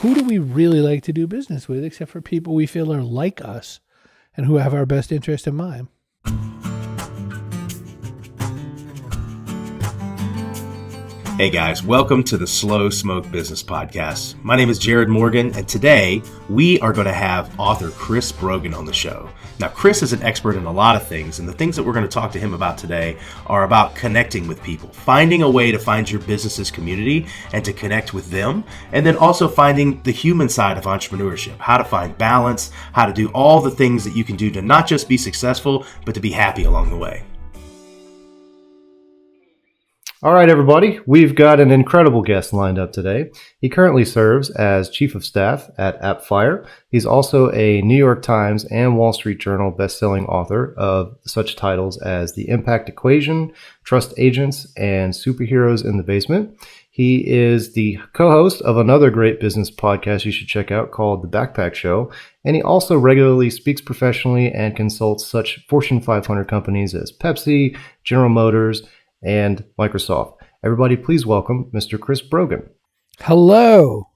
who do we really like to do business with, except for people we feel are like us and who have our best interest in mind? Hey guys, welcome to the Slow Smoke Business Podcast. My name is Jarrod Morgan, and today we are going to have author Chris Brogan on the show. Now, Chris is an expert in a lot of things, and the things that we're going to talk to him about today are about connecting with people, finding a way to find your business's community and to connect with them, and then also finding the human side of entrepreneurship, how to find balance, how to do all the things that you can do to not just be successful, but to be happy along the way. All right, everybody, we've got an incredible guest lined up today. He currently serves as Chief of Staff at AppFire. He's also a New York Times and Wall Street Journal bestselling author of such titles as The Impact Equation, Trust Agents, and Superheroes in the Basement. He is the co-host of another great business podcast you should check out called The Backpack Show. And he also regularly speaks professionally and consults such Fortune 500 companies as Pepsi, General Motors, and Microsoft. Everybody, please welcome Mr. Chris Brogan. Hello.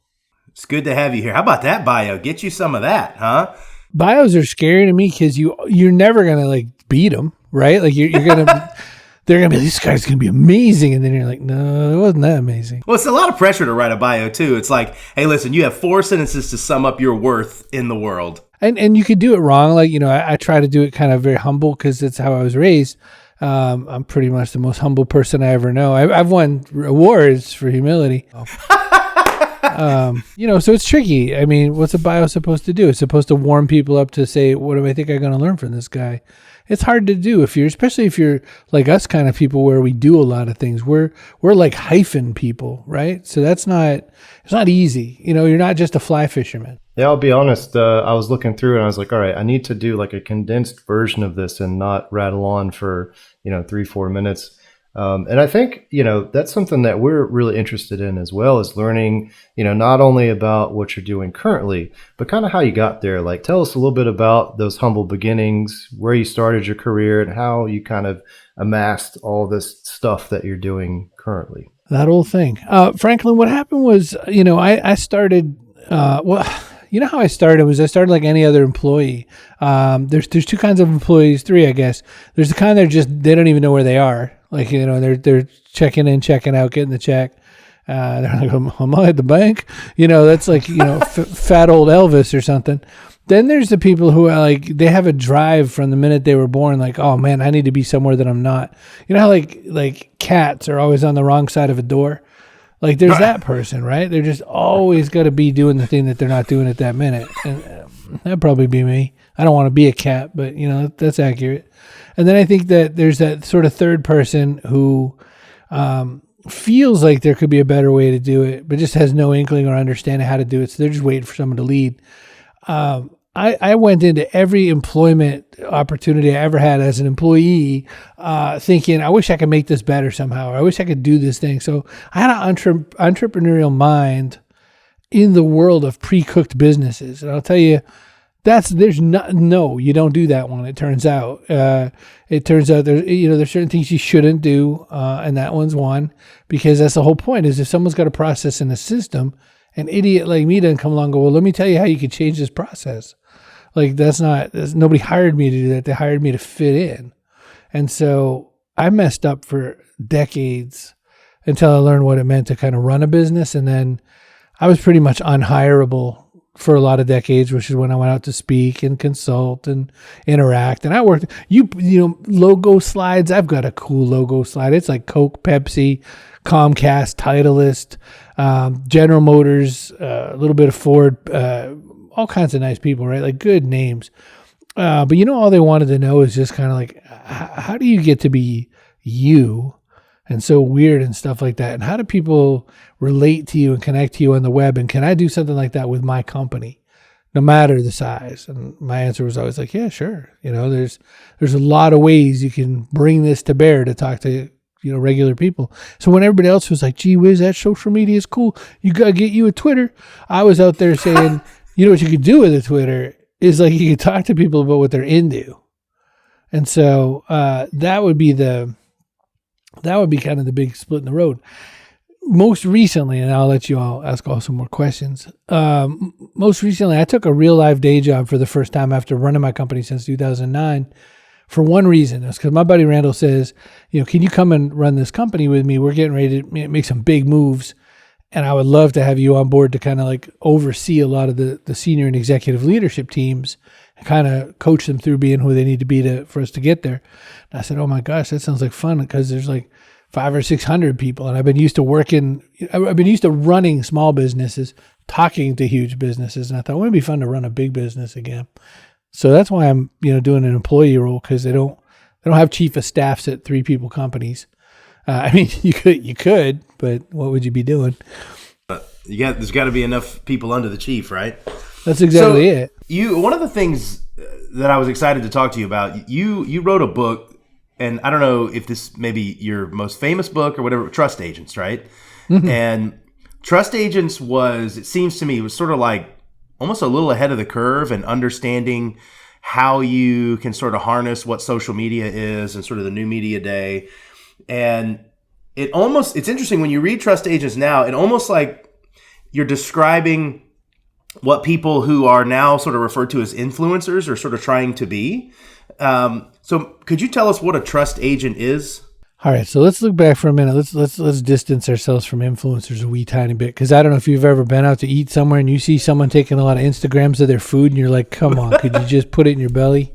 It's good to have you here. How about that bio? Get you some of that, huh? Bios are scary to me because you're never gonna like beat them, right? Like you're gonna they're gonna be, this guy's gonna be amazing, and then you're like, no, it wasn't that amazing. Well, it's a lot of pressure to write a bio too. It's like, hey, listen, you have 4 sentences to sum up your worth in the world, and you could do it wrong. Like I try to do it kind of very humble because that's how I was raised. I'm pretty much the most humble person I ever know. I've won awards for humility. So it's tricky. I mean, what's a bio supposed to do? It's supposed to warm people up to say, what do I think I'm going to learn from this guy? It's hard to do especially if you're like us kind of people where we do a lot of things. We're like hyphen people, right? So it's not easy. You're not just a fly fisherman. Yeah, I'll be honest. I was looking through and I was like, all right, I need to do like a condensed version of this and not rattle on for, 3-4 minutes. And I think, that's something that we're really interested in as well, as learning, not only about what you're doing currently, but kind of how you got there. Like, tell us a little bit about those humble beginnings, where you started your career and how you kind of amassed all this stuff that you're doing currently. That whole thing. Franklin, what happened was, I started, you know how I started like any other employee. There's 2 kinds of employees, 3, I guess. There's the kind that they don't even know where they are. Like, they're checking in, checking out, getting the check. They're like, am I at the bank? That's like, fat old Elvis or something. Then there's the people who are like, they have a drive from the minute they were born. Like, oh man, I need to be somewhere that I'm not. You know how like cats are always on the wrong side of a door? Like there's that person, right? They're just always got to be doing the thing that they're not doing at that minute. And that'd probably be me. I don't want to be a cat, but that's accurate. And then I think that there's that sort of third person who feels like there could be a better way to do it, but just has no inkling or understanding how to do it. So they're just waiting for someone to lead. I went into every employment opportunity I ever had as an employee thinking, I wish I could make this better somehow. Or I wish I could do this thing. So I had an entrepreneurial mind in the world of pre-cooked businesses. And I'll tell you, you don't do that one. It turns out there's certain things you shouldn't do. And that one's one, because that's the whole point is if someone's got a process in a system, an idiot like me doesn't come along and go, well, let me tell you how you could change this process. Like nobody hired me to do that. They hired me to fit in. And so I messed up for decades until I learned what it meant to kind of run a business. And then I was pretty much unhireable for a lot of decades, which is when I went out to speak and consult and interact. And I worked, logo slides. I've got a cool logo slide. It's like Coke, Pepsi, Comcast, Titleist, General Motors, a little bit of Ford, all kinds of nice people, right? Like good names. But all they wanted to know is just kind of like, how do you get to be you and so weird and stuff like that? And how do people relate to you and connect to you on the web? And can I do something like that with my company, no matter the size? And my answer was always like, yeah, sure. There's a lot of ways you can bring this to bear to talk to, regular people. So when everybody else was like, gee whiz, that social media is cool, you got to get you a Twitter, I was out there saying, what you could do with a Twitter is like you could talk to people about what they're into. And so that would be kind of the big split in the road. most recently, and I'll let you all ask some more questions. Most recently, I took a real live day job for the first time after running my company since 2009 for one reason. It's because my buddy Randall says, can you come and run this company with me? We're getting ready to make some big moves. And I would love to have you on board to kind of like oversee a lot of the senior and executive leadership teams and kind of coach them through being who they need to be for us to get there. And I said, oh my gosh, that sounds like fun, because there's like 500 or 600 people. And I've been used to running small businesses, talking to huge businesses. And I thought, wouldn't it be fun to run a big business again? So that's why I'm, doing an employee role, because they don't have chief of staffs at 3 people companies. You could, but what would you be doing? There's got to be enough people under the chief, right? That's exactly it. One of the things that I was excited to talk to you about, you wrote a book, and I don't know if this may be your most famous book or whatever, Trust Agents, right? Mm-hmm. And Trust Agents it seems to me, was sort of like almost a little ahead of the curve and understanding how you can sort of harness what social media is and sort of the new media day. And it's interesting when you read Trust Agents now, it almost like you're describing what people who are now sort of referred to as influencers are sort of trying to be. So could you tell us what a trust agent is? All right, so let's look back for a minute. Let's distance ourselves from influencers a wee tiny bit, because I don't know if you've ever been out to eat somewhere and you see someone taking a lot of Instagrams of their food and you're like, come on, could you just put it in your belly?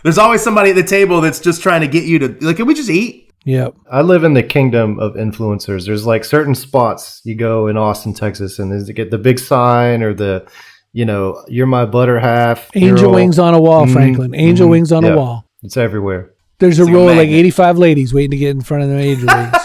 There's always somebody at the table that's just trying to get you to, like, can we just eat? Yep. I live in the kingdom of influencers. There's like certain spots you go in Austin, Texas, and there's get the big sign or the, you're my butter half. Angel wings on a wall, Franklin. Angel wings on a wall. It's everywhere. There's a row of like 85 ladies waiting to get in front of the angel wings.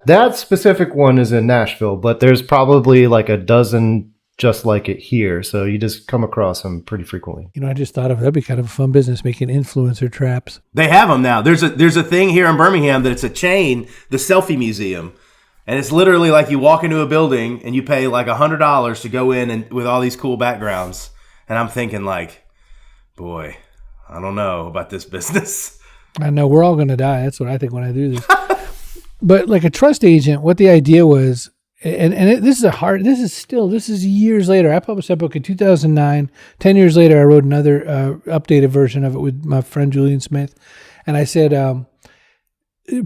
That specific one is in Nashville, but there's probably like a dozen just like it here. So you just come across them pretty frequently. I just thought that'd be kind of a fun business, making influencer traps. They have them now. There's a thing here in Birmingham that it's a chain, the Selfie Museum. And it's literally like you walk into a building and you pay like $100 to go in and with all these cool backgrounds. And I'm thinking like, boy, I don't know about this business. I know we're all going to die. That's what I think when I do this. But like a trust agent, what the idea was, this is years later. I published that book in 2009. 10 years later, I wrote another updated version of it with my friend Julian Smith. And I said,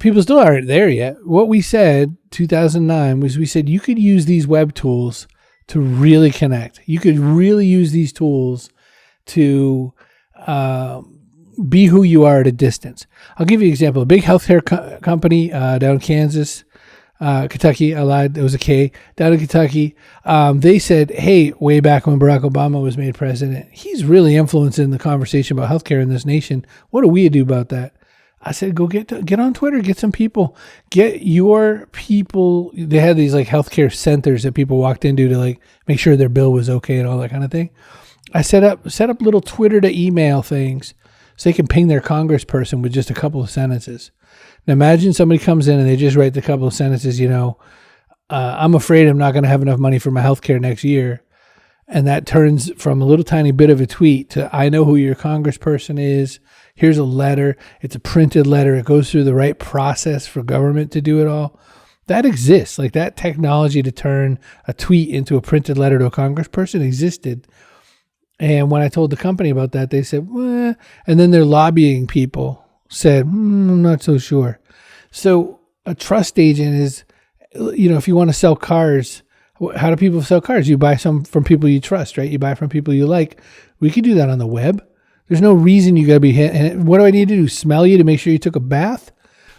people still aren't there yet. What we said, 2009, was we said you could use these web tools to really connect. You could really use these tools to be who you are at a distance. I'll give you an example. A big healthcare company down in Kansas, Kentucky, I lied, it was a K, down in Kentucky, they said, hey, way back when Barack Obama was made president, he's really influencing the conversation about healthcare in this nation. What do we do about that? I said, go get on Twitter, get some people, get your people. They had these like healthcare centers that people walked into to like make sure their bill was okay and all that kind of thing. I set up little Twitter to email things so they can ping their congressperson with just a couple of sentences. Now imagine somebody comes in and they just write the couple of sentences, I'm afraid I'm not going to have enough money for my healthcare next year. And that turns from a little tiny bit of a tweet to, I know who your congressperson is. Here's a letter. It's a printed letter. It goes through the right process for government to do it all. That exists. Like that technology to turn a tweet into a printed letter to a congressperson existed. And when I told the company about that, they said, well, and then their lobbying people said, I'm not so sure. So a trust agent is, if you want to sell cars, how do people sell cars? You buy some from people you trust, right? You buy from people you like. We could do that on the web. There's no reason you got to be hit. What do I need to do? Smell you to make sure you took a bath?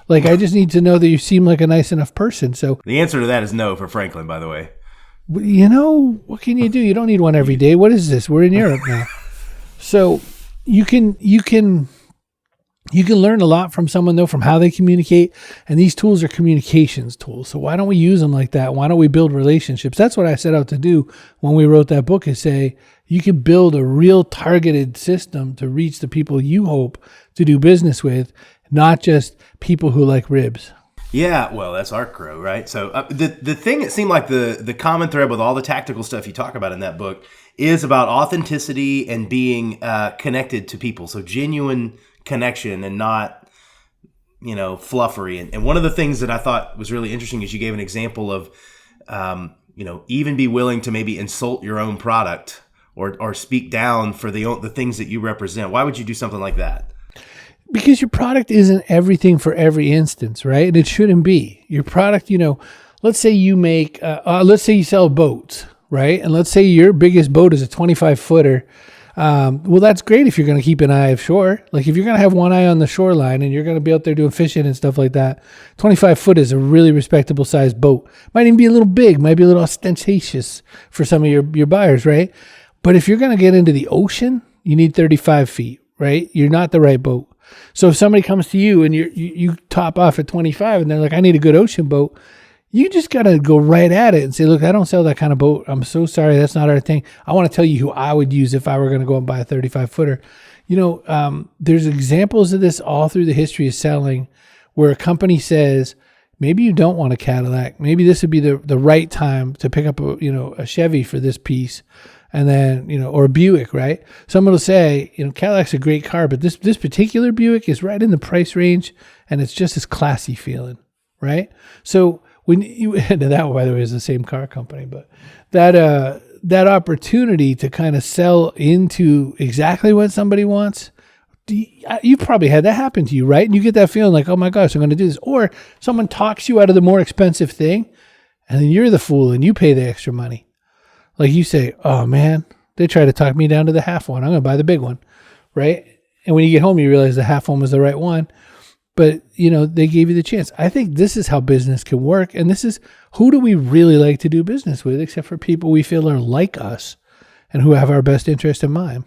Like, I just need to know that you seem like a nice enough person. So the answer to that is no for Franklin, by the way. What can you do? You don't need one every day. What is this? We're in Europe now. So you can learn a lot from someone, though, from how they communicate. And these tools are communications tools. So why don't we use them like that? Why don't we build relationships? That's what I set out to do when we wrote that book, is say, you can build a real targeted system to reach the people you hope to do business with, not just people who like ribs. Yeah, well, that's our crow, right? So the thing that seemed like the common thread with all the tactical stuff you talk about in that book is about authenticity and being connected to people. So genuine connection and not fluffery. And one of the things that I thought was really interesting is you gave an example of, even be willing to maybe insult your own product or speak down for the things that you represent. Why would you do something like that? Because your product isn't everything for every instance, right? And it shouldn't be. Your product, let's say you make, let's say you sell boats, right? And let's say your biggest boat is a 25 footer. Well, that's great if you're going to keep an eye offshore. Like if you're going to have one eye on the shoreline and you're going to be out there doing fishing and stuff like that, 25 foot is a really respectable sized boat. Might even be a little big, might be a little ostentatious for some of your buyers, right? But if you're going to get into the ocean, you need 35 feet, right? You're not the right boat. So if somebody comes to you and you top off at 25 and they're like, I need a good ocean boat, you just got to go right at it and say, look, I don't sell that kind of boat. I'm so sorry. That's not our thing. I want to tell you who I would use if I were going to go and buy a 35 footer. There's examples of this all through the history of selling where a company says, maybe you don't want a Cadillac. Maybe this would be the right time to pick up a Chevy for this piece. And then, or a Buick, right? Someone will say, Cadillac's a great car, but this particular Buick is right in the price range and it's just as classy feeling, right? So when and that, by the way, is the same car company, but that opportunity to kind of sell into exactly what somebody wants, you've probably had that happen to you, right? And you get that feeling like, oh my gosh, I'm going to do this. Or someone talks you out of the more expensive thing and then you're the fool and you pay the extra money. Like you say, oh man, they try to talk me down to the half one. I'm going to buy the big one, right? And when you get home, you realize the half one was the right one. But, they gave you the chance. I think this is how business can work. And this is, who do we really like to do business with, except for people we feel are like us and who have our best interest in mind.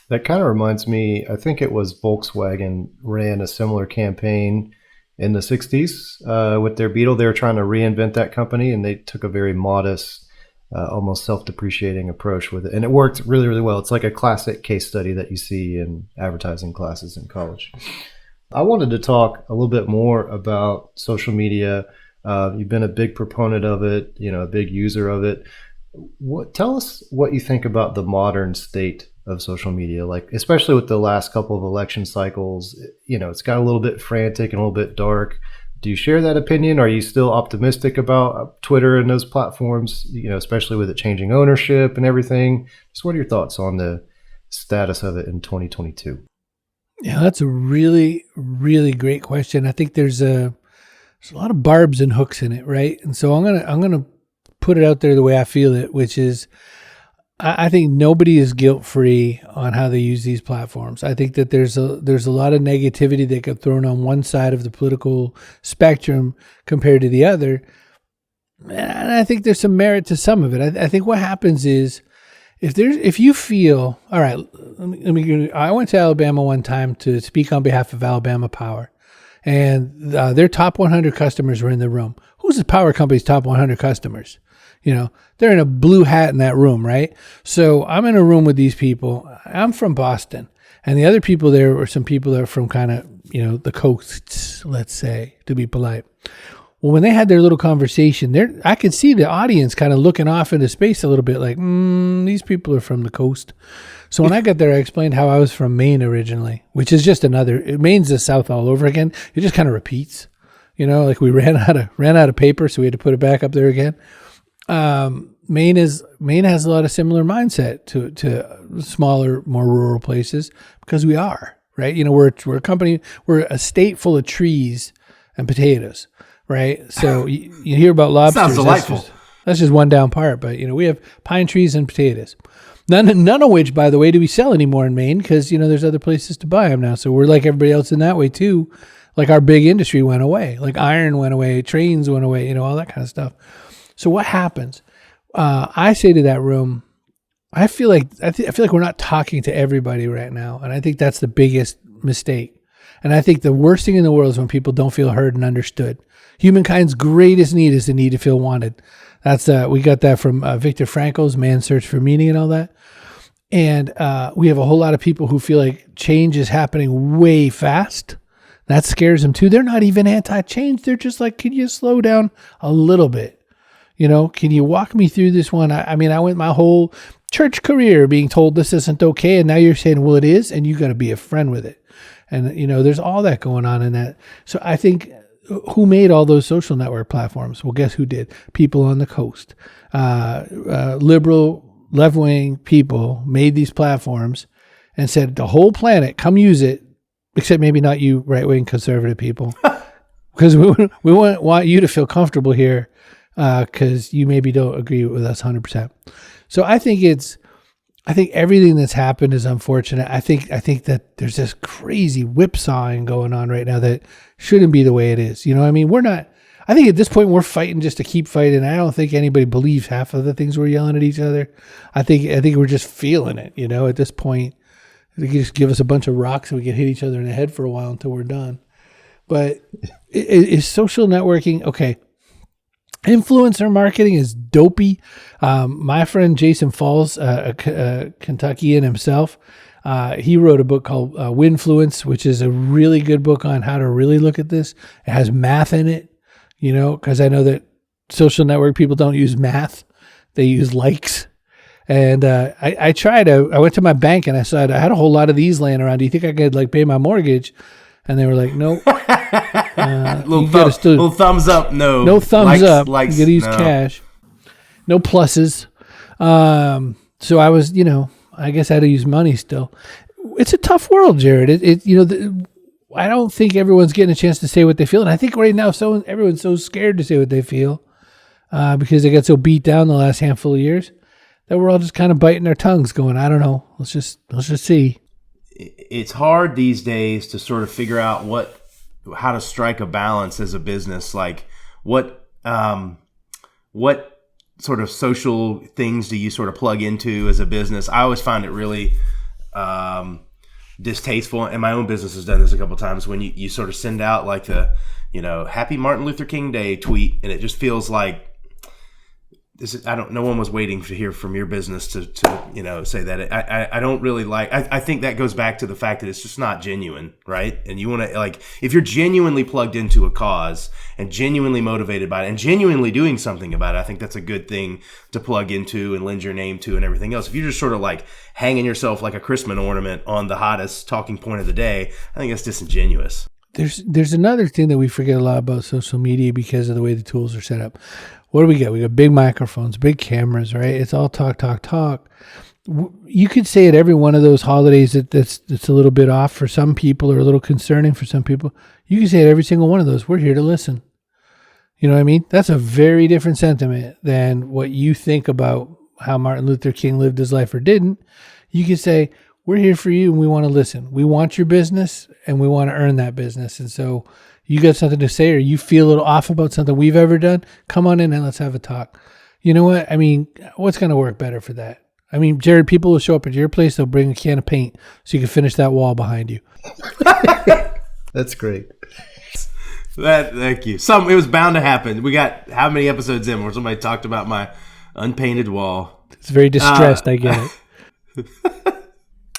That kind of reminds me, I think it was Volkswagen ran a similar campaign in the 60s with their Beetle. They were trying to reinvent that company and they took a very modest, almost self-depreciating approach with it. And it worked really, really well. It's like a classic case study that you see in advertising classes in college. I wanted to talk a little bit more about social media. You've been a big proponent of it, a big user of it. Tell us what you think about the modern state of social media, like especially with the last couple of election cycles. It's got a little bit frantic and a little bit dark. Do you share that opinion? Are you still optimistic about Twitter and those platforms, especially with it changing ownership and everything? Just what are your thoughts on the status of it in 2022? Yeah, that's a really, really great question. I think there's a lot of barbs and hooks in it, right? And so I'm gonna put it out there the way I feel it, which is I think nobody is guilt-free on how they use these platforms. I think that there's a lot of negativity that gets thrown on one side of the political spectrum compared to the other. And I think there's some merit to some of it. I think what happens is if you feel, all right, I went to Alabama one time to speak on behalf of Alabama Power, and their top 100 customers were in the room. Who's the power company's top 100 customers? They're in a blue hat in that room, right? So I'm in a room with these people. I'm from Boston, and the other people there were some people that are from kind of, the coasts, let's say, to be polite. Well, when they had their little conversation, I could see the audience kind of looking off into space a little bit like, these people are from the coast. So when I got there, I explained how I was from Maine originally, which is just Maine's the South all over again. It just kind of repeats, like we ran out of paper, so we had to put it back up there again. Maine has a lot of similar mindset to smaller, more rural places because we are, right? We're a company, we're a state full of trees and potatoes. Right. So you hear about lobsters. Sounds delightful. That's just one down part. But, we have pine trees and potatoes. None of which, by the way, do we sell anymore in Maine because, there's other places to buy them now. So we're like everybody else in that way, too. Like our big industry went away. Like iron went away. Trains went away, all that kind of stuff. So what happens? I say to that room, I feel like we're not talking to everybody right now. And I think that's the biggest mistake. And I think the worst thing in the world is when people don't feel heard and understood. Humankind's greatest need is the need to feel wanted. That's we got that from Viktor Frankl's Man's Search for Meaning and all that. And we have a whole lot of people who feel like change is happening way fast. That scares them too. They're not even anti-change. They're just like, can you slow down a little bit? Can you walk me through this one? I went my whole church career being told this isn't okay. And now you're saying, well, it is. And you got to be a friend with it. And, there's all that going on in that. So I think who made all those social network platforms? Well, guess who did? People on the coast. Liberal, left-wing people made these platforms and said, the whole planet, come use it, except maybe not you right-wing conservative people. Because we want you to feel comfortable here because you maybe don't agree with us 100%. So I think everything that's happened is unfortunate. I think that there's this crazy whipsawing going on right now that shouldn't be the way it is. You know what I mean? I think at this point we're fighting just to keep fighting. I don't think anybody believes half of the things we're yelling at each other. I think we're just feeling it, at this point. They can just give us a bunch of rocks and we can hit each other in the head for a while until we're done. But is social networking okay? Influencer marketing is dopey. My friend Jason Falls, a Kentuckian himself, he wrote a book called Winfluence, which is a really good book on how to really look at this. It has math in it, because I know that social network people don't use math. They use likes. And I went to my bank and I said, I had a whole lot of these laying around. Do you think I could pay my mortgage? And they were like, nope. Little thumbs up. No thumbs up. Likes, you got to use cash. No pluses. So I was, I guess I had to use money still. It's a tough world, Jarrod. I don't think everyone's getting a chance to say what they feel. And I think right now everyone's so scared to say what they feel because they got so beat down the last handful of years that we're all just kind of biting our tongues going, I don't know. Let's just see. It's hard these days to sort of figure out how to strike a balance as a business. Like what sort of social things do you sort of plug into as a business? I always find it really distasteful, and my own business has done this a couple of times when you sort of send out like the Happy Martin Luther King Day tweet, and it just feels like no one was waiting to hear from your business to say that. I don't really like. I think that goes back to the fact that it's just not genuine, right? And you want to if you're genuinely plugged into a cause and genuinely motivated by it and genuinely doing something about it, I think that's a good thing to plug into and lend your name to and everything else. If you're just sort of hanging yourself like a Christmas ornament on the hottest talking point of the day, I think that's disingenuous. There's another thing that we forget a lot about social media because of the way the tools are set up. What do we got? We got big microphones, big cameras, right? It's all talk. You could say at every one of those holidays that's a little bit off for some people or a little concerning for some people. You can say at every single one of those, we're here to listen. You know what I mean? That's a very different sentiment than what you think about how Martin Luther King lived his life or didn't. You could say, we're here for you and we want to listen. We want your business and we want to earn that business. And so you got something to say or you feel a little off about something we've ever done, come on in and let's have a talk. You know what? I mean, what's going to work better for that? I mean, Jarrod, people will show up at your place, they'll bring a can of paint so you can finish that wall behind you. That's great. Thank you. It was bound to happen. We got how many episodes in where somebody talked about my unpainted wall? It's very distressed, I get it.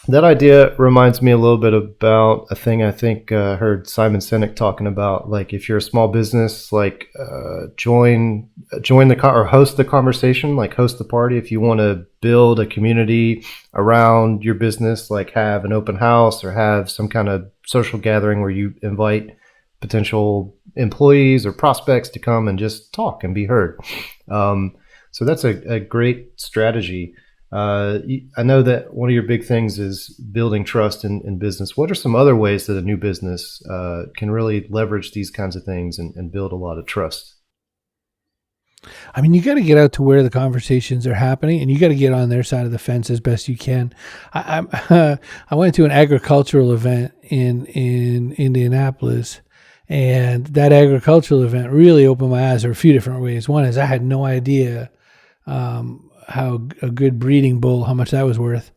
That idea reminds me a little bit about a thing I think I heard Simon Sinek talking about. Like if you're a small business, join or host the conversation, host the party. If you want to build a community around your business, have an open house or have some kind of social gathering where you invite potential employees or prospects to come and just talk and be heard. So that's a great strategy. I know that one of your big things is building trust in business. What are some other ways that a new business can really leverage these kinds of things and build a lot of trust? I mean, you got to get out to where the conversations are happening, and you got to get on their side of the fence as best you can. I went to an agricultural event in Indianapolis, and that agricultural event really opened my eyes in a few different ways. One is I had no idea how a good breeding bull, how much that was worth,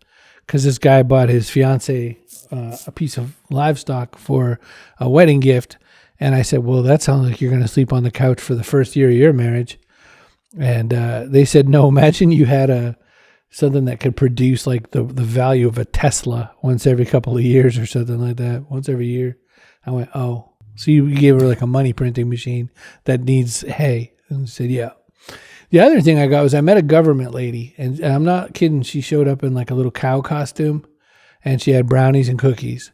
because this guy bought his fiance a piece of livestock for a wedding gift, and I said, well, that sounds like you're going to sleep on the couch for the first year of your marriage. And they said, no, imagine you had something that could produce the value of a Tesla once every couple of years or something like that, once every year. I went, oh, so you gave her a money printing machine that needs hay? And I said, yeah. The other thing I got was I met a government lady, and I'm not kidding. She showed up in a little cow costume, and she had brownies and cookies.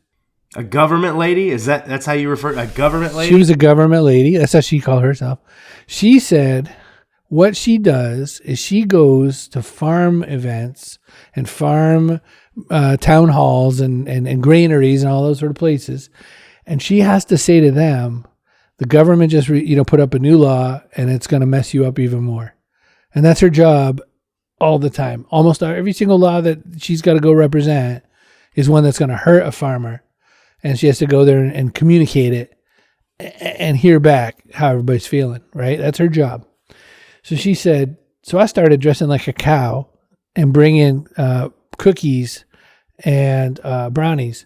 A government lady? That's how you refer to a government lady? She was a government lady. That's how she called herself. She said what she does is she goes to farm events and farm town halls and granaries and all those sort of places. And she has to say to them, the government just put up a new law and it's going to mess you up even more. And that's her job all the time. Almost every single law that she's got to go represent is one that's going to hurt a farmer. And she has to go there and communicate it and hear back how everybody's feeling, right? That's her job. So she said, so I started dressing like a cow and bringing cookies and brownies,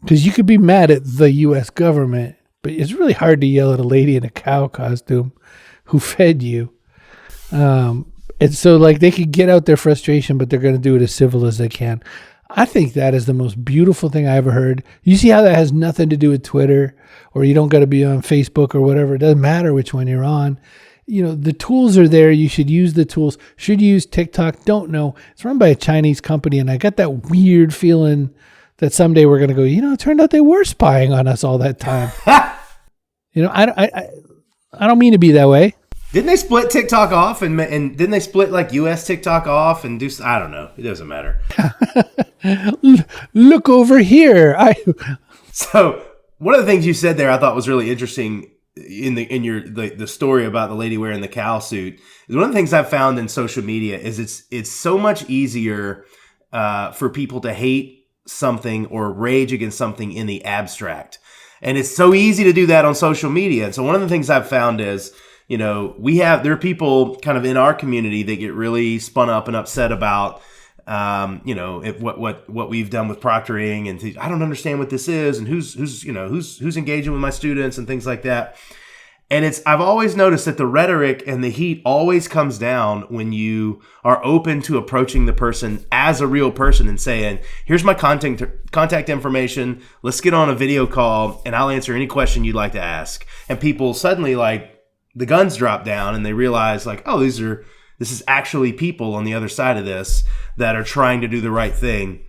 because you could be mad at the U.S. government, but it's really hard to yell at a lady in a cow costume who fed you. And so like they could get out their frustration, but they're going to do it as civil as they can. I think that is the most beautiful thing I ever heard. You see how that has nothing to do with Twitter, or you don't got to be on Facebook or whatever. It doesn't matter which one you're on. The tools are there. You should use the tools. Should you use TikTok? Don't know. It's run by a Chinese company, and I got that weird feeling that someday we're going to go, it turned out they were spying on us all that time. I don't mean to be that way. Didn't they split TikTok off and didn't they split like US TikTok off and do? I don't know. It doesn't matter. Look over here. So one of the things you said there I thought was really interesting in your the story about the lady wearing the cow suit is one of the things I've found in social media is it's so much easier for people to hate something or rage against something in the abstract, and it's so easy to do that on social media. And so one of the things I've found is there are people kind of in our community that get really spun up and upset about, what we've done with proctoring, and I don't understand what this is, and who's engaging with my students and things like that. And I've always noticed that the rhetoric and the heat always comes down when you are open to approaching the person as a real person and saying, here's my contact information. Let's get on a video call and I'll answer any question you'd like to ask. And people suddenly the guns drop down and they realize this is actually people on the other side of this that are trying to do the right thing.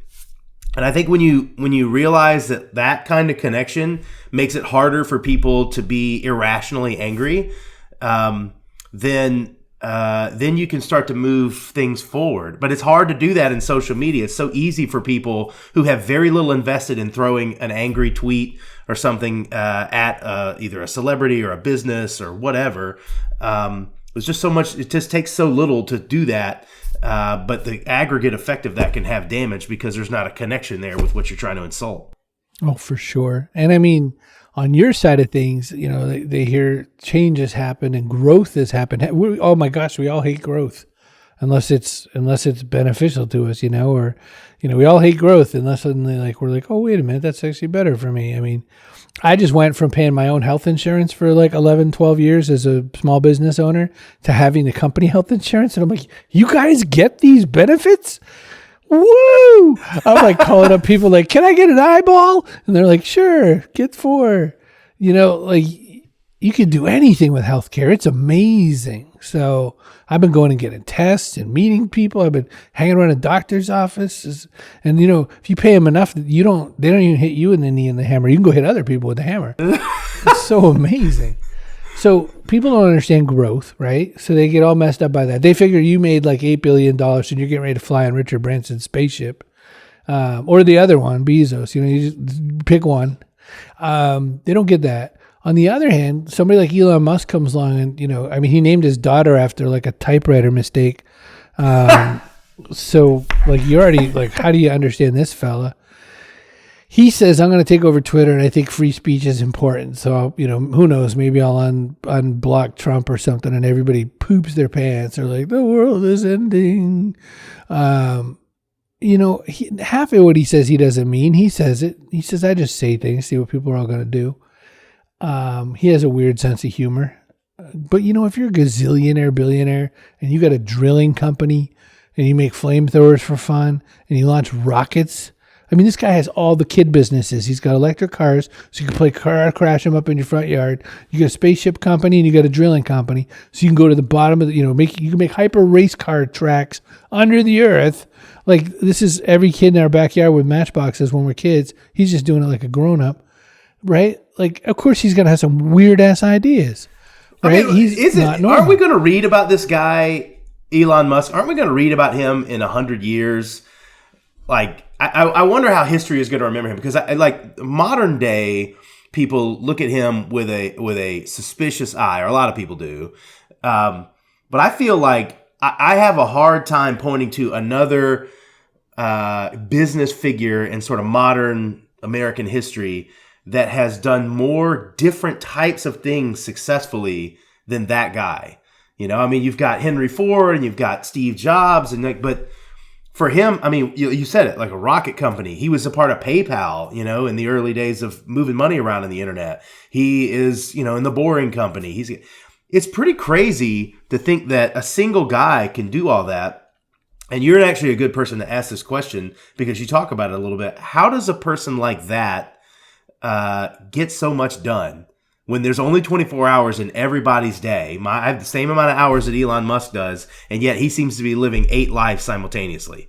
And I think when you realize that kind of connection makes it harder for people to be irrationally angry, then you can start to move things forward. But it's hard to do that in social media. It's so easy for people who have very little invested in throwing an angry tweet or something at either a celebrity or a business or whatever. There's just so much. It just takes so little to do that. But the aggregate effect of that can have damage because there's not a connection there with what you're trying to insult. Oh, for sure. And I mean, on your side of things, they hear change has happened and growth has happened. Oh my gosh, we all hate growth unless it's beneficial to us, or, we all hate growth unless suddenly we're like, oh, wait a minute, that's actually better for me. I mean, I just went from paying my own health insurance for 11, 12 years as a small business owner to having the company health insurance. And I'm like, you guys get these benefits? Woo! I'm calling up people can I get an eyeball? And they're like, sure, get 4. You can do anything with healthcare. It's amazing. So I've been going and getting tests and meeting people. I've been hanging around a doctor's office. And, if you pay them enough, they don't even hit you in the knee and the hammer. You can go hit other people with the hammer. It's so amazing. So people don't understand growth, right? So they get all messed up by that. They figure you made $8 billion and you're getting ready to fly on Richard Branson's spaceship. Or the other one, Bezos. You just pick one. They don't get that. On the other hand, somebody like Elon Musk comes along and, he named his daughter after a typewriter mistake. So you already, how do you understand this fella? He says, I'm going to take over Twitter and I think free speech is important. So, who knows, maybe I'll unblock Trump or something and everybody poops their pants or the world is ending. Half of what he says he doesn't mean. He says it. He says, I just say things, see what people are all going to do. He has a weird sense of humor. But, if you're a gazillionaire, billionaire, and you got a drilling company, and you make flamethrowers for fun, and you launch rockets I mean, this guy has all the kid businesses. He's got electric cars, so you can play car crash them up in your front yard. You got a spaceship company and you got a drilling company, so you can go to the bottom of the, you can make hyper race car tracks under the earth. Like, this is every kid in our backyard with matchboxes when we're kids. He's just doing it like a grown up, right? Like, of course he's gonna have some weird ass ideas, right? I mean, aren't we going to read about this guy, Elon Musk? Aren't we going to read about him in 100 years? Like, I wonder how history is going to remember him, because like modern day people look at him with a suspicious eye, or a lot of people do. But I feel like I have a hard time pointing to another business figure in sort of modern American history that has done more different types of things successfully than that guy. I mean, you've got Henry Ford and you've got Steve Jobs, but for him, I mean, you said it, like a rocket company. He was a part of PayPal, in the early days of moving money around in the internet. He is, in the Boring Company. It's pretty crazy to think that a single guy can do all that. And you're actually a good person to ask this question, because you talk about it a little bit. How does a person like that get so much done when there's only 24 hours in everybody's day? I have the same amount of hours that Elon Musk does, and yet he seems to be living 8 lives simultaneously.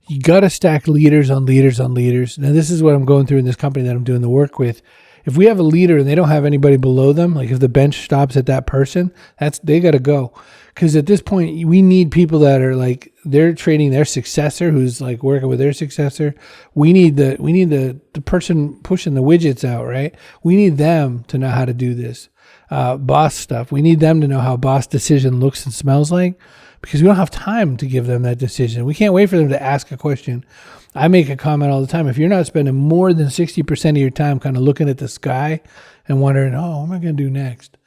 You got to stack leaders on leaders on leaders. Now, this is what I'm going through in this company that I'm doing the work with. If we have a leader and they don't have anybody below them, like if the bench stops at that person, they got to go. Because at this point, we need people that are like, they're training their successor, who's like working with their successor. We need the person pushing the widgets out, right? We need them to know how to do this boss stuff. We need them to know how boss decision looks and smells like, because we don't have time to give them that decision. We can't wait for them to ask a question. I make a comment all the time. If you're not spending more than 60% of your time kind of looking at the sky and wondering, what am I going to do next?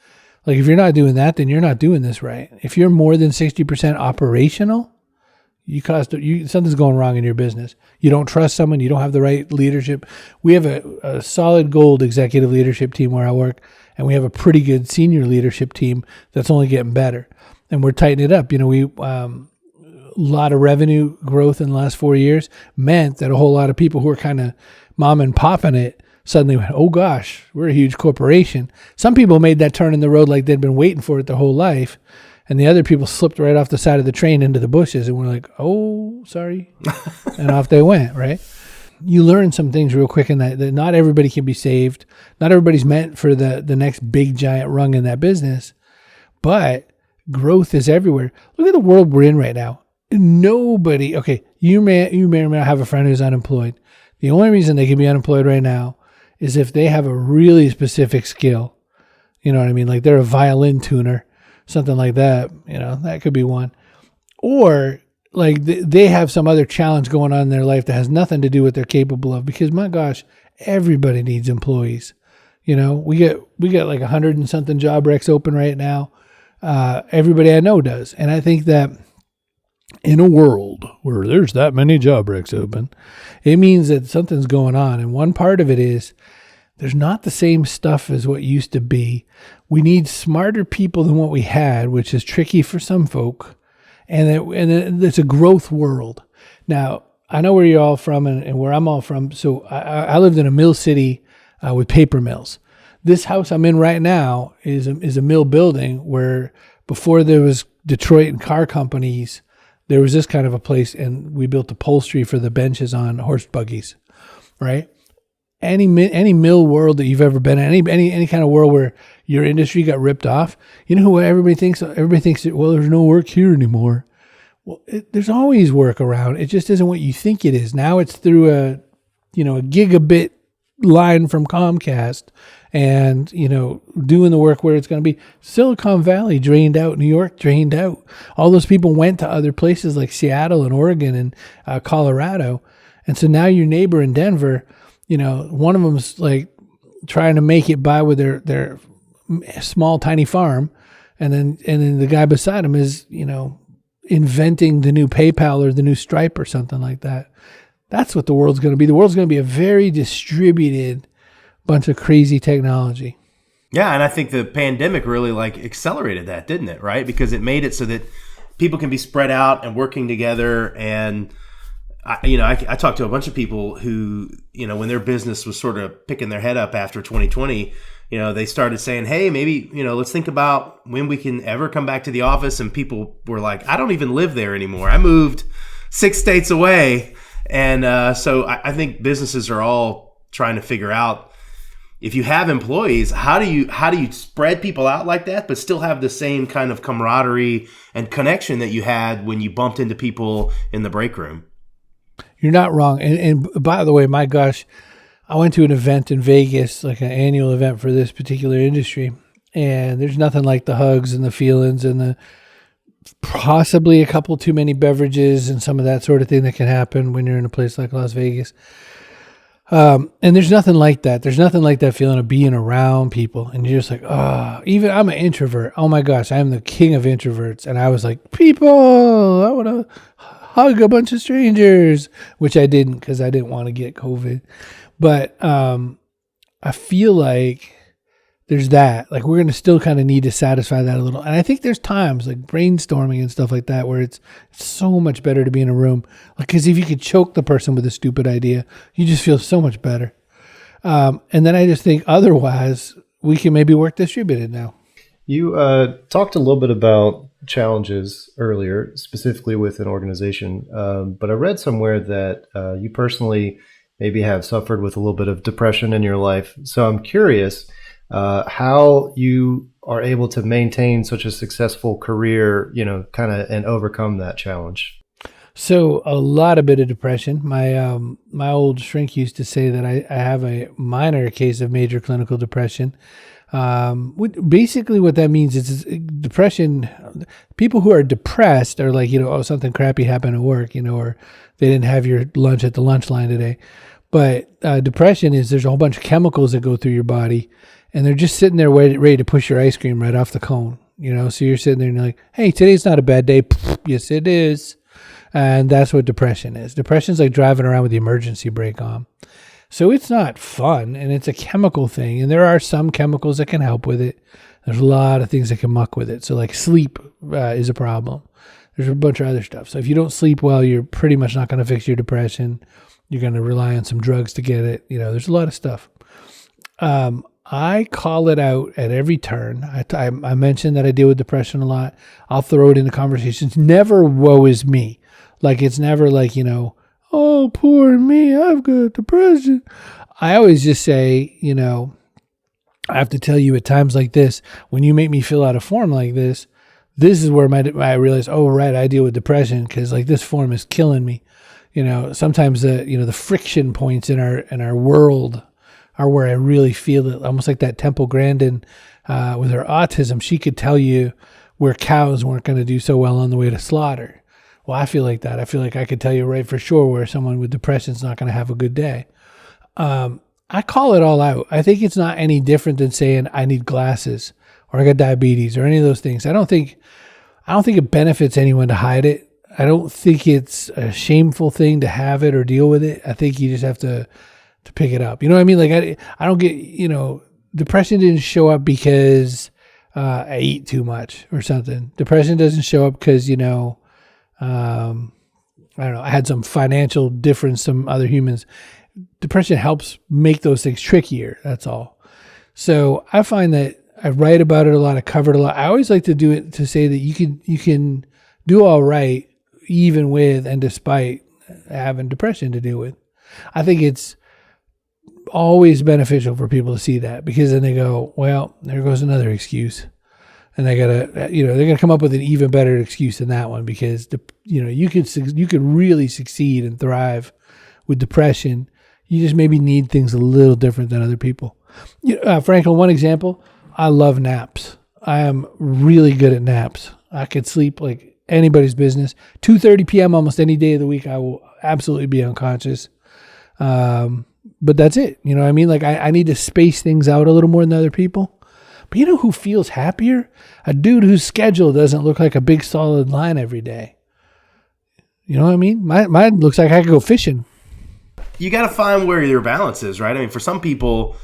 Like, if you're not doing that, then you're not doing this right. If you're more than 60% operational, something's going wrong in your business. You don't trust someone. You don't have the right leadership. We have a solid gold executive leadership team where I work, and we have a pretty good senior leadership team that's only getting better. And we're tightening it up. A lot of revenue growth in the last 4 years meant that a whole lot of people who were kind of mom and popping it suddenly went, oh gosh, we're a huge corporation. Some people made that turn in the road like they'd been waiting for it their whole life. And the other people slipped right off the side of the train into the bushes, and we're like, oh, sorry. And off they went, right? You learn some things real quick in that not everybody can be saved. Not everybody's meant for the next big giant rung in that business. But growth is everywhere. Look at the world we're in right now. Nobody, okay, you may or may not have a friend who's unemployed. The only reason they can be unemployed right now is if they have a really specific skill. You know what I mean? Like they're a violin tuner, something like that. That could be one. Or like they have some other challenge going on in their life that has nothing to do with what they're capable of. Because my gosh, everybody needs employees. We get like 100 and something job recs open right now. Everybody I know does. And I think that in a world where there's that many job recs open, it means that something's going on. And one part of it is there's not the same stuff as what used to be. We need smarter people than what we had, which is tricky for some folk. And it's a growth world. Now, I know where you're all from and where I'm all from. So I lived in a mill city with paper mills. This house I'm in right now is a mill building where before there was Detroit and car companies, there was this kind of a place, and we built upholstery for the benches on horse buggies, right? Any mill world that you've ever been in, any kind of world where your industry got ripped off, you know what everybody thinks? Everybody thinks that, well, there's no work here anymore. Well, there's always work around. It just isn't what you think it is. Now it's through a gigabit line from Comcast, and doing the work where it's going to be. Silicon Valley drained out, New York drained out. All those people went to other places like Seattle and Oregon and Colorado, and so now your neighbor in Denver, one of them's like trying to make it by with their small tiny farm, and then the guy beside him is inventing the new PayPal or the new Stripe or something like that. That's what the world's going to be. The world's going to be a very distributed bunch of crazy technology. Yeah, and I think the pandemic really accelerated that, didn't it? Right? Because it made it so that people can be spread out and working together. And I talked to a bunch of people who, when their business was sort of picking their head up after 2020, they started saying, hey, maybe, let's think about when we can ever come back to the office. And people were like, I don't even live there anymore. I moved 6 states away. And so I think businesses are all trying to figure out, if you have employees, how do you spread people out like that, but still have the same kind of camaraderie and connection that you had when you bumped into people in the break room? You're not wrong. And by the way, my gosh, I went to an event in Vegas, like an annual event for this particular industry. And there's nothing like the hugs and the feelings and the possibly a couple too many beverages and some of that sort of thing that can happen when you're in a place like Las Vegas. And there's nothing like that. There's nothing like that feeling of being around people. And you're just like, even I'm an introvert. Oh my gosh, I'm the king of introverts. And I was like, people, I want to hug a bunch of strangers, which I didn't because I didn't want to get COVID. But I feel like there's that. Like we're going to still kind of need to satisfy that a little. And I think there's times like brainstorming and stuff like that where it's so much better to be in a room. Like, because if you could choke the person with a stupid idea, you just feel so much better. And then I just think otherwise we can maybe work distributed now. You talked a little bit about challenges earlier, specifically with an organization. But I read somewhere that you personally maybe have suffered with a little bit of depression in your life. So I'm curious how you are able to maintain such a successful career, kind of, and overcome that challenge. So a lot of bit of depression. My old shrink used to say that I have a minor case of major clinical depression. Basically what that means is depression. People who are depressed are like, something crappy happened at work, or they didn't have your lunch at the lunch line today. But depression is there's a whole bunch of chemicals that go through your body and they're just sitting there ready to push your ice cream right off the cone, so you're sitting there and you're like, hey, today's not a bad day. Yes, it is. And that's what depression is. Depression is like driving around with the emergency brake on. So it's not fun, and it's a chemical thing. And there are some chemicals that can help with it. There's a lot of things that can muck with it. So like sleep is a problem. There's a bunch of other stuff. So if you don't sleep well, you're pretty much not going to fix your depression. You're going to rely on some drugs to get it. There's a lot of stuff. I call it out at every turn. I mentioned that I deal with depression a lot. I'll throw it into conversations. Never woe is me. Like it's never like, oh, poor me, I've got depression. I always just say, I have to tell you at times like this, when you make me feel out of form like this is where I realize, oh, right, I deal with depression because like this form is killing me. Sometimes the friction points in our world are where I really feel it. Almost like that Temple Grandin with her autism, she could tell you where cows weren't going to do so well on the way to slaughter. Well, I feel like that. I feel like I could tell you right for sure where someone with depression is not going to have a good day. I call it all out. I think it's not any different than saying I need glasses or I got diabetes or any of those things. I don't think it benefits anyone to hide it. I don't think it's a shameful thing to have it or deal with it. I think you just have to pick it up. You know what I mean? Like I don't get, depression didn't show up because I eat too much or something. Depression doesn't show up because, I don't know, I had some financial difference, some other humans. Depression helps make those things trickier. That's all. So I find that I write about it a lot. I cover it a lot. I always like to do it to say that you can do all right even with and despite having depression to deal with. I think it's always beneficial for people to see that because then they go, well, there goes another excuse. And they're gonna come up with an even better excuse than that one because you could really succeed and thrive with depression. You just maybe need things a little different than other people. Franklin, one example, I love naps. I am really good at naps. I could sleep like anybody's business. 2:30 p.m. almost any day of the week, I will absolutely be unconscious. But that's it. You know what I mean? Like I need to space things out a little more than other people. But you know who feels happier? A dude whose schedule doesn't look like a big solid line every day. You know what I mean? Mine looks like I could go fishing. You got to find where your balance is, right? I mean, for some people,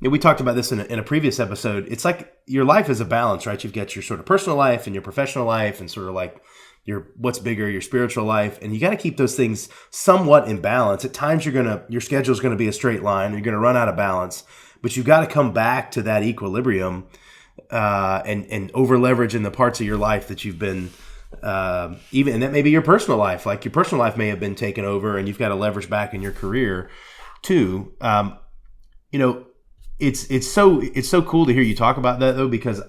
we talked about this in a previous episode. It's like your life is a balance, right? You've got your sort of personal life and your professional life and sort of like what's bigger, your spiritual life, and you got to keep those things somewhat in balance. At times your schedule's going to be a straight line. You're going to run out of balance, but you got to come back to that equilibrium and over leverage in the parts of your life that you've been even, and that may be your personal life. Like your personal life may have been taken over, and you've got to leverage back in your career too. It's so cool to hear you talk about that though, because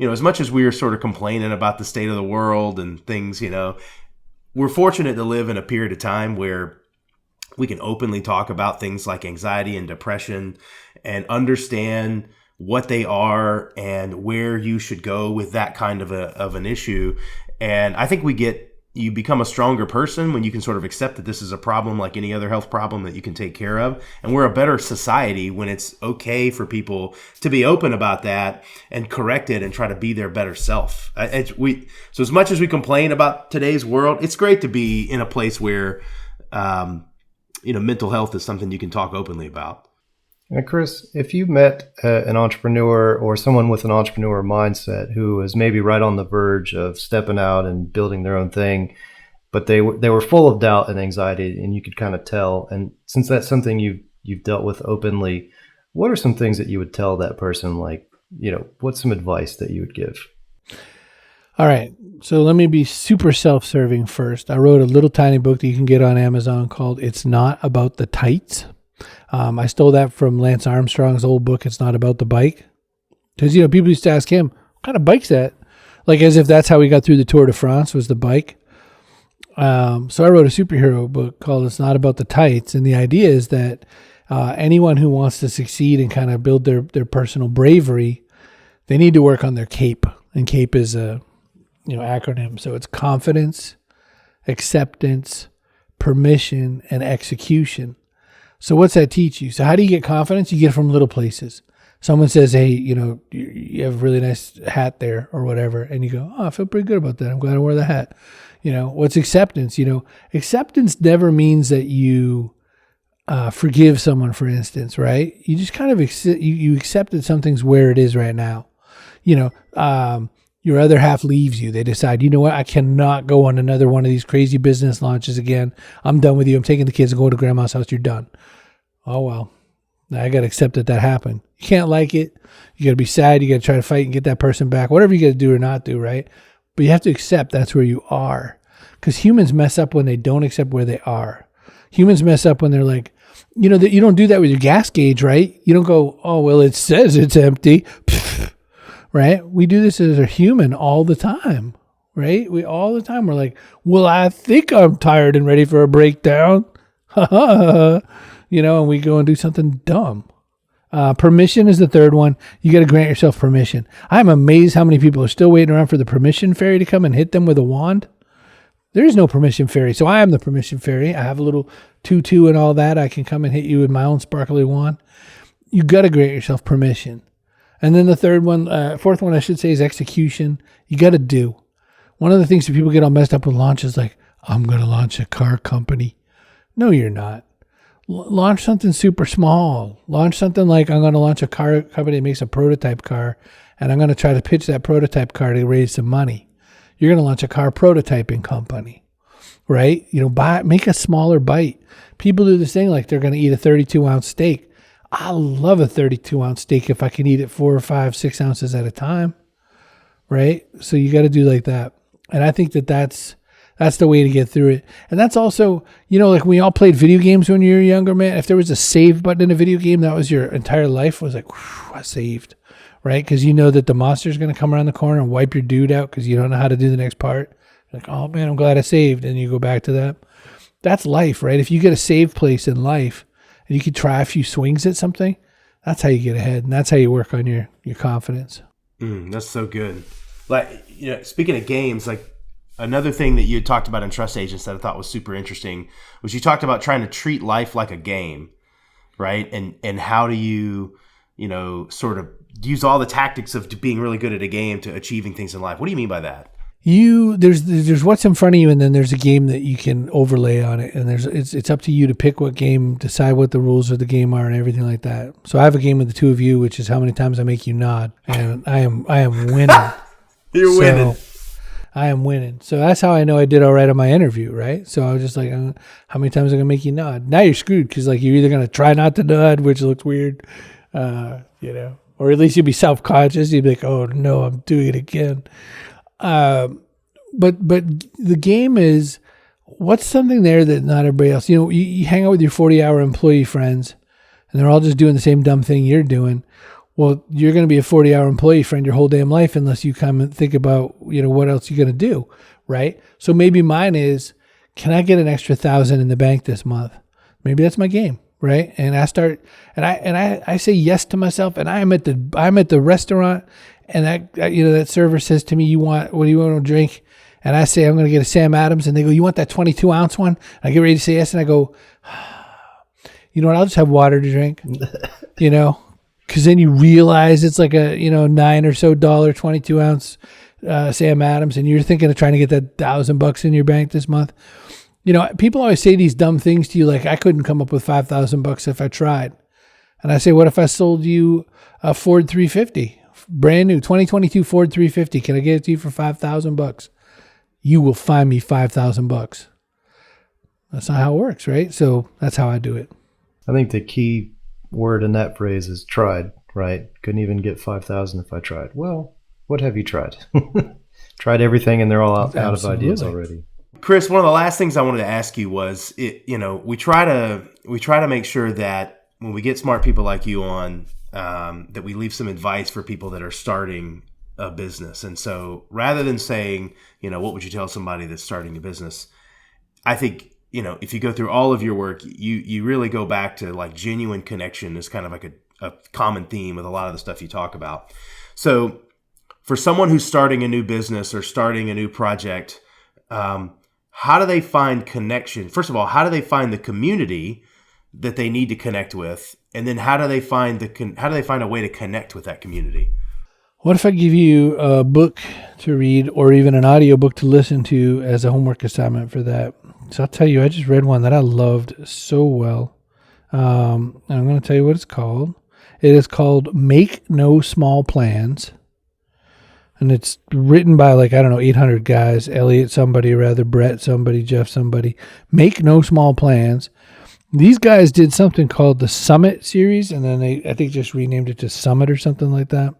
as much as we are sort of complaining about the state of the world and things, we're fortunate to live in a period of time where we can openly talk about things like anxiety and depression and understand what they are and where you should go with that kind of an issue. And I think you become a stronger person when you can sort of accept that this is a problem like any other health problem that you can take care of. And we're a better society when it's okay for people to be open about that and correct it and try to be their better self. So as much as we complain about today's world, it's great to be in a place where, mental health is something you can talk openly about. And Chris, if you met an entrepreneur or someone with an entrepreneur mindset who is maybe right on the verge of stepping out and building their own thing, but they were full of doubt and anxiety, and you could kind of tell. And since that's something you've dealt with openly, what are some things that you would tell that person? Like, what's some advice that you would give? All right. So let me be super self-serving first. I wrote a little tiny book that you can get on Amazon called It's Not About the Tights. I stole that from Lance Armstrong's old book, It's Not About the Bike. Because, people used to ask him, what kind of bike's that? Like as if that's how he got through the Tour de France was the bike. So I wrote a superhero book called It's Not About the Tights. And the idea is that anyone who wants to succeed and kind of build their personal bravery, they need to work on their CAPE. And CAPE is a acronym. So it's confidence, acceptance, permission, and execution. So what's that teach you? So how do you get confidence? You get it from little places. Someone says, hey, you have a really nice hat there or whatever. And you go, oh, I feel pretty good about that. I'm glad I wore the hat. What's acceptance? Acceptance never means that you forgive someone, for instance, right? You just kind of you accept that something's where it is right now. Your other half leaves you. They decide, you know what? I cannot go on another one of these crazy business launches again. I'm done with you. I'm taking the kids and going to grandma's house. You're done. Oh, well, I got to accept that happened. You can't like it. You got to be sad. You got to try to fight and get that person back. Whatever you got to do or not do, right? But you have to accept that's where you are. Because humans mess up when they don't accept where they are. Humans mess up when they're like, that you don't do that with your gas gauge, right? You don't go, oh, well, it says it's empty. Right? We do this as a human all the time, right? All the time we're like, well, I think I'm tired and ready for a breakdown. And we go and do something dumb. Permission is the third one. You got to grant yourself permission. I'm amazed how many people are still waiting around for the permission fairy to come and hit them with a wand. There is no permission fairy. So I am the permission fairy. I have a little tutu and all that. I can come and hit you with my own sparkly wand. You got to grant yourself permission. And then the fourth one, I should say, is execution. You got to do. One of the things that people get all messed up with launch is like, I'm going to launch a car company. No, you're not. Launch something super small. Launch something like, I'm going to launch a car company that makes a prototype car, and I'm going to try to pitch that prototype car to raise some money. You're going to launch a car prototyping company, right? Make a smaller bite. People do this thing like they're going to eat a 32-ounce steak. I love a 32-ounce steak if I can eat it 4 or 5, 6 ounces at a time, right? So you got to do like that. And I think that's the way to get through it. And that's also, like we all played video games when you were younger, man. If there was a save button in a video game, that was your entire life. It was like, I saved, right? Because you know that the monster's going to come around the corner and wipe your dude out because you don't know how to do the next part. You're like, oh, man, I'm glad I saved. And you go back to that. That's life, right? If you get a save place in life, and you could try a few swings at something, that's how you get ahead. And that's how you work on your confidence. That's so good. Like, speaking of games, like another thing that you talked about in Trust Agents that I thought was super interesting was you talked about trying to treat life like a game, right? And how do you, sort of use all the tactics of being really good at a game to achieving things in life. What do you mean by that? There's what's in front of you, and then there's a game that you can overlay on it, and it's up to you to pick what game, decide what the rules of the game are, and everything like that. So I have a game with the two of you, which is how many times I make you nod, and I am winning. You're winning. I am winning. So that's how I know I did all right on my interview, right? So I was just like, how many times am I gonna make you nod? Now you're screwed because like you're either gonna try not to nod, which looks weird, or at least you'll be self-conscious. You'd be like, oh no, I'm doing it again. But the game is, what's something there that not everybody else? You hang out with your 40-hour employee friends, and they're all just doing the same dumb thing you're doing. Well, you're going to be a 40-hour employee friend your whole damn life unless you come and think about, what else you're going to do, right? So maybe mine is, can I get an extra 1,000 in the bank this month? Maybe that's my game, right? And I start, and I say yes to myself, and I'm at the restaurant, and that server says to me, what do you want to drink? And I say, I'm going to get a Sam Adams, and they go, you want that 22-ounce one? And I get ready to say yes, and I go, you know what? I'll just have water to drink, because then you realize it's like a, $9 or so 22-ounce Sam Adams, and you're thinking of trying to get that $1,000 in your bank this month. People always say these dumb things to you, like, I couldn't come up with $5,000 if I tried. And I say, what if I sold you a Ford 350, brand new 2022 Ford 350? Can I get it to you for $5,000? You will find me $5,000. That's not how it works, right? So that's how I do it. I think the key word in that phrase is tried, right? Couldn't even get 5,000 if I tried. Well, what have you tried? Tried everything, and they're all out of ideas already. Chris, one of the last things I wanted to ask you was, we try to make sure that when we get smart people like you on, that we leave some advice for people that are starting a business. And so rather than saying, what would you tell somebody that's starting a business? I think, if you go through all of your work, you really go back to like genuine connection is kind of like a common theme with a lot of the stuff you talk about. So for someone who's starting a new business or starting a new project, how do they find connection? First of all, how do they find the community that they need to connect with? And then how do they find a way to connect with that community? What if I give you a book to read or even an audiobook to listen to as a homework assignment for that? So I'll tell you, I just read one that I loved so well. And I'm going to tell you what it's called. It is called Make No Small Plans. And it's written by 800 guys. Elliot somebody, Brett somebody, Jeff somebody. Make No Small Plans. These guys did something called the Summit series, and then I think just renamed it to Summit or something like that.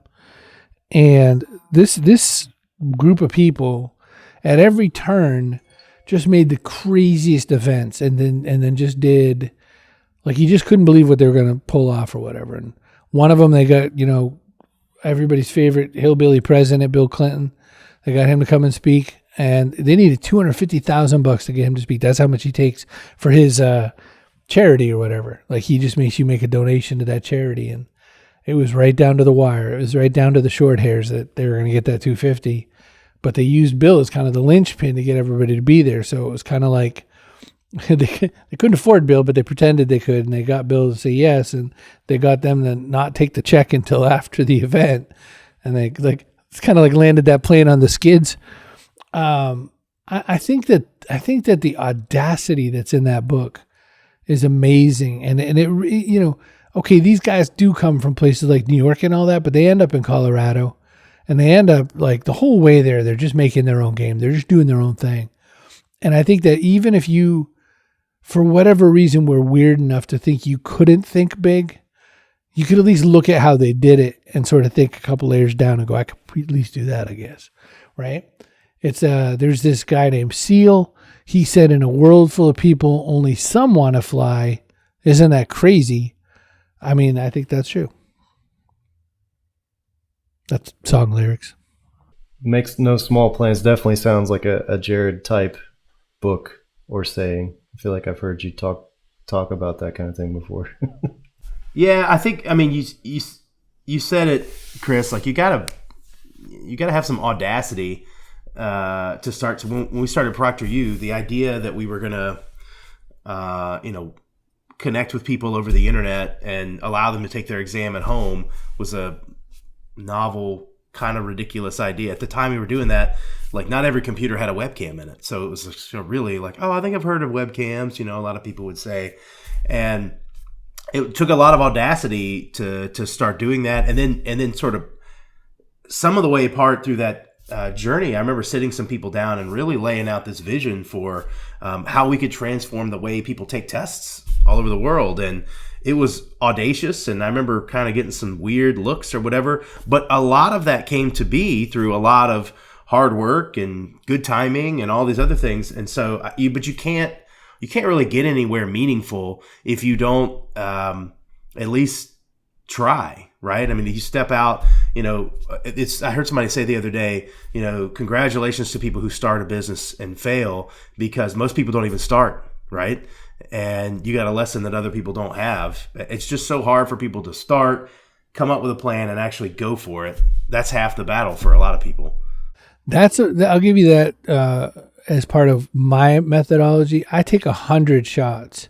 And this group of people at every turn just made the craziest events, and then just did, like, you just couldn't believe what they were going to pull off or whatever. And one of them, they got, everybody's favorite hillbilly president, Bill Clinton. They got him to come and speak, and they needed $250,000 to get him to speak. That's how much he takes for his charity or whatever. Like, he just makes you make a donation to that charity, and it was right down to the wire. It was right down to the short hairs that they were going to get that $250,000. But they used Bill as kind of the linchpin to get everybody to be there. So it was kind of like they couldn't afford Bill, but they pretended they could, and they got Bill to say yes, and they got them to not take the check until after the event. And they it's kind of like landed that plane on the skids. I think that the audacity that's in that book is amazing, and it okay, these guys do come from places like New York and all that, but they end up in Colorado. And they end up, like, the whole way there, they're just making their own game. They're just doing their own thing. And I think that even if you, for whatever reason, were weird enough to think you couldn't think big, you could at least look at how they did it and sort of think a couple layers down and go, I could at least do that, I guess. Right? It's there's this guy named Seal. He said, in a world full of people, only some want to fly. Isn't that crazy? I mean, I think that's true. That's song lyrics. Makes No Small Plans definitely sounds like a Jarrod type book or saying. I feel like I've heard you talk about that kind of thing before. Yeah, I think, you said it, Chris, like you gotta have some audacity to start. So when we started Proctor U, the idea that we were gonna connect with people over the internet and allow them to take their exam at home was a novel, kind of ridiculous idea. At the time we were doing that, like, not every computer had a webcam in it. So it was really like, oh, I think I've heard of webcams, a lot of people would say. And it took a lot of audacity to start doing that. And then sort of some of the way apart through that journey, I remember sitting some people down and really laying out this vision for how we could transform the way people take tests all over the world. And it was audacious. And I remember kind of getting some weird looks or whatever. But a lot of that came to be through a lot of hard work and good timing and all these other things. And so, but you can't really get anywhere meaningful if you don't at least try, right? I mean, you step out, I heard somebody say the other day, congratulations to people who start a business and fail, because most people don't even start, right? And you got a lesson that other people don't have. It's just so hard for people to start, come up with a plan, and actually go for it. That's half the battle for a lot of people. I'll give you that as part of my methodology. I take 100 shots,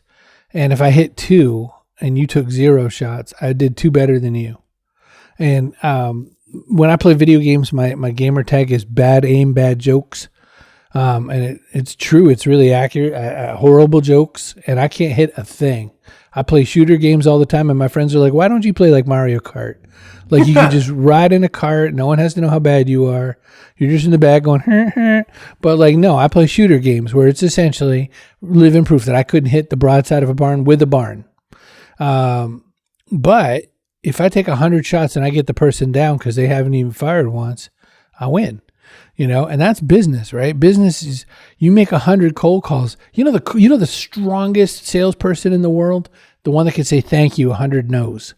and if I hit 2 and you took 0 shots, I did 2 better than you. And when I play video games, my gamer tag is bad aim, bad jokes. And it's true. It's really accurate. Horrible jokes, and I can't hit a thing. I play shooter games all the time, and my friends are like, why don't you play like Mario Kart? Like, you can just ride in a cart. No one has to know how bad you are. You're just in the back going, hur, hur. But like, no, I play shooter games where it's essentially living proof that I couldn't hit the broadside of a barn with a barn. But if I take 100 shots and I get the person down because they haven't even fired once, I win. And that's business, right? Business is, you make 100 cold calls. The strongest salesperson in the world, the one that can say thank you 100 no's.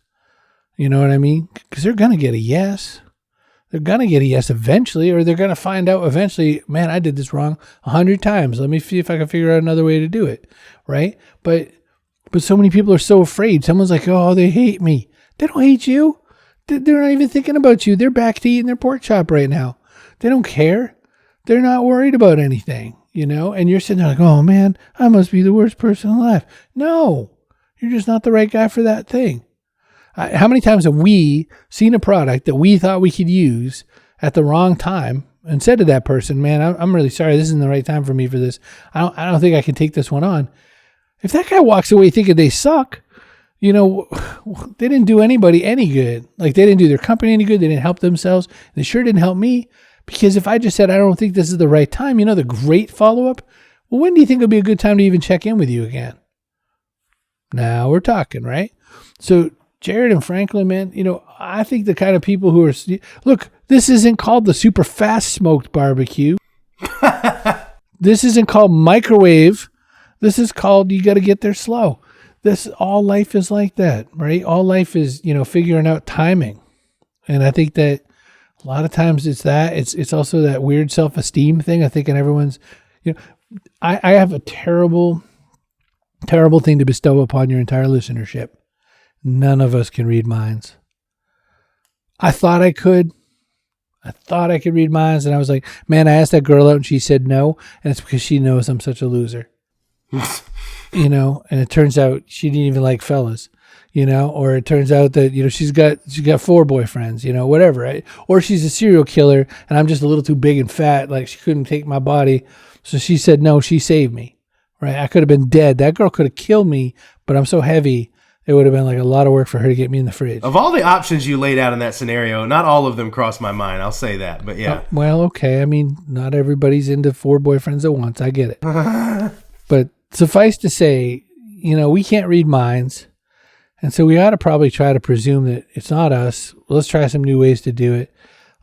You know what I mean? Because they're going to get a yes. They're going to get a yes eventually, or they're going to find out eventually, man, I did this wrong 100 times. Let me see if I can figure out another way to do it, right? But so many people are so afraid. Someone's like, oh, they hate me. They don't hate you. They're not even thinking about you. They're back to eating their pork chop right now. They don't care. They're not worried about anything, and you're sitting there like, oh man, I must be the worst person alive. No, you're just not the right guy for that thing. How many times have we seen a product that we thought we could use at the wrong time and said to that person, man, I'm really sorry. This isn't the right time for me for this. I don't think I can take this one on. If that guy walks away thinking they suck, they didn't do anybody any good. Like, they didn't do their company any good. They didn't help themselves. They sure didn't help me. Because if I just said, I don't think this is the right time, the great follow-up, well, when do you think would be a good time to even check in with you again? Now we're talking, right? So Jarrod and Franklin, man, I think the kind of people who are, look, this isn't called the super fast smoked barbecue. This isn't called microwave. This is called, you got to get there slow. All life is like that, right? All life is, figuring out timing. And I think that a lot of times it's that. It's also that weird self-esteem thing. I think in everyone's, I have a terrible, terrible thing to bestow upon your entire listenership. None of us can read minds. I thought I could. Read minds, and I was like, man, I asked that girl out and she said no, and it's because she knows I'm such a loser. And it turns out she didn't even like fellas. Or it turns out that, she's got 4 boyfriends, whatever, right? Or she's a serial killer and I'm just a little too big and fat, like she couldn't take my body. So she said, no, she saved me, right? I could have been dead. That girl could have killed me, but I'm so heavy. It would have been like a lot of work for her to get me in the fridge. Of all the options you laid out in that scenario, not all of them crossed my mind. I'll say that, but yeah. Well, okay. I mean, not everybody's into 4 boyfriends at once. I get it. But suffice to say, we can't read minds. And so we ought to probably try to presume that it's not us. Let's try some new ways to do it.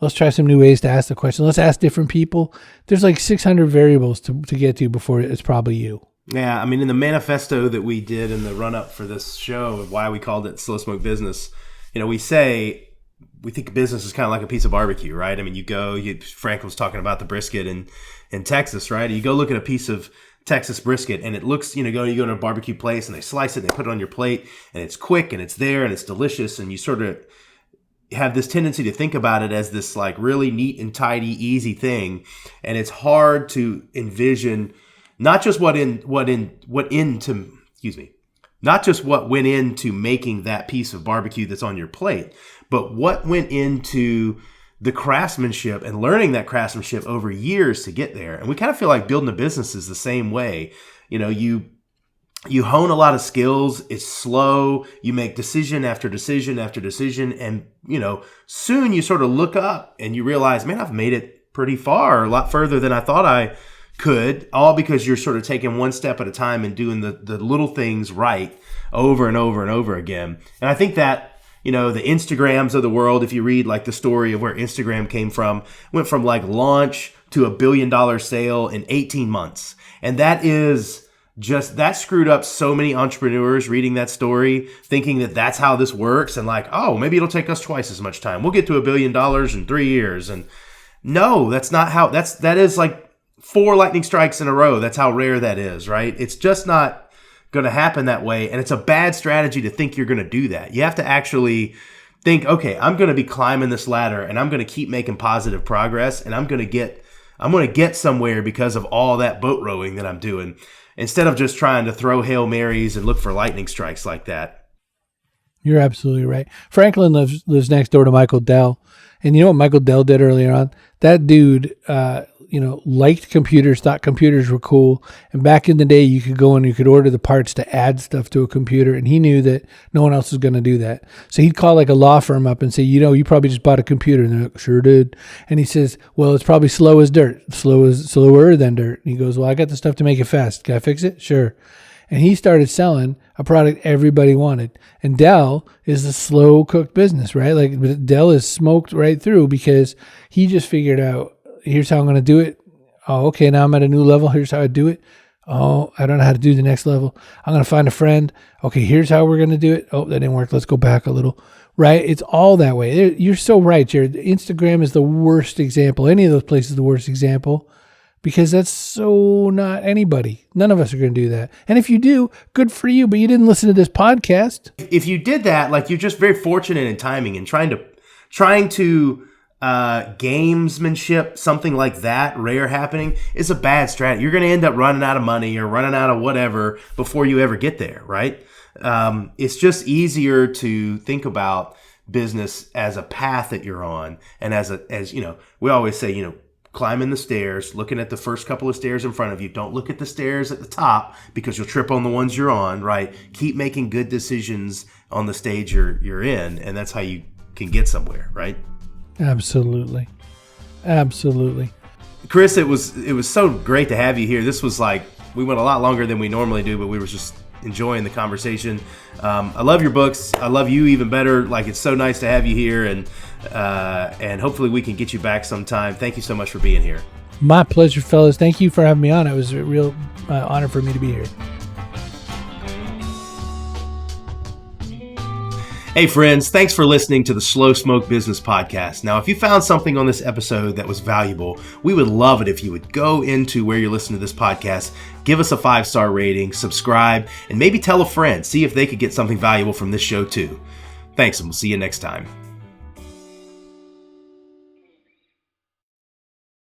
Let's try some new ways to ask the question. Let's ask different people. There's like 600 variables to get to before it's probably you. Yeah, I mean, in the manifesto that we did in the run-up for this show of why we called it Slow Smoke Business, we think business is kind of like a piece of barbecue, right? I mean, Frank was talking about the brisket in Texas, right? You go look at a piece of Texas brisket and it looks, you go to a barbecue place and they slice it and they put it on your plate and it's quick and it's there and it's delicious, and you sort of have this tendency to think about it as this like really neat and tidy, easy thing. And it's hard to envision not just what went into making that piece of barbecue that's on your plate, but what went into the craftsmanship and learning that craftsmanship over years to get there. And we kind of feel like building a business is the same way. You hone a lot of skills. It's slow. You make decision after decision after decision. And, soon you sort of look up and you realize, man, I've made it pretty far, a lot further than I thought I could, all because you're sort of taking one step at a time and doing the little things right over and over and over again. And I think that, the Instagrams of the world, if you read like the story of where Instagram came from, went from like launch to $1 billion sale in 18 months. And that screwed up so many entrepreneurs reading that story, thinking that that's how this works. And like, oh, maybe it'll take us twice as much time. We'll get to $1 billion in 3 years. And no, that's not how that is like 4 lightning strikes in a row. That's how rare that is, right? It's just not going to happen that way. And it's a bad strategy to think you're going to do that. You have to actually think, okay, I'm going to be climbing this ladder and I'm going to keep making positive progress and I'm going to get somewhere because of all that boat rowing that I'm doing, instead of just trying to throw Hail Marys and look for lightning strikes like that. You're absolutely right. Franklin lives next door to Michael Dell. And you know what Michael Dell did earlier on? That dude, liked computers, thought computers were cool. And back in the day, you could go and you could order the parts to add stuff to a computer. And he knew that no one else was going to do that. So he'd call like a law firm up and say, you probably just bought a computer. And they're like, sure did. And he says, well, it's probably slow as dirt, slower than dirt. And he goes, well, I got the stuff to make it fast. Can I fix it? Sure. And he started selling a product everybody wanted. And Dell is a slow cooked business, right? Like Dell is smoked right through because he just figured out, here's how I'm going to do it. Oh, okay. Now I'm at a new level. Here's how I do it. Oh, I don't know how to do the next level. I'm going to find a friend. Okay. Here's how we're going to do it. Oh, that didn't work. Let's go back a little, right? It's all that way. You're so right, Jarrod. Instagram is the worst example. Any of those places is the worst example. Because that's so not anybody. None of us are going to do that. And if you do, good for you, but you didn't listen to this podcast. If you did that, like you're just very fortunate in timing and trying to gamesmanship, something like that, rare happening, is a bad strategy. You're going to end up running out of money or running out of whatever before you ever get there, right? It's just easier to think about business as a path that you're on. And as we always say, climbing the stairs, looking at the first couple of stairs in front of you. Don't look at the stairs at the top because you'll trip on the ones you're on, right? Keep making good decisions on the stage you're in, and that's how you can get somewhere, right? Absolutely. Chris, it was so great to have you here. This was like, we went a lot longer than we normally do, but we were just enjoying the conversation. I love your books. I love you even better. Like, it's so nice to have you here, and hopefully we can get you back sometime. Thank you so much for being here. My pleasure, fellas. Thank you for having me on. It was a real honor for me to be here. Hey friends, thanks for listening to the Slow Smoke Business Podcast. Now, if you found something on this episode that was valuable, we would love it if you would go into where you're listening to this podcast, give us a 5-star rating, subscribe, and maybe tell a friend, see if they could get something valuable from this show too. Thanks, and we'll see you next time.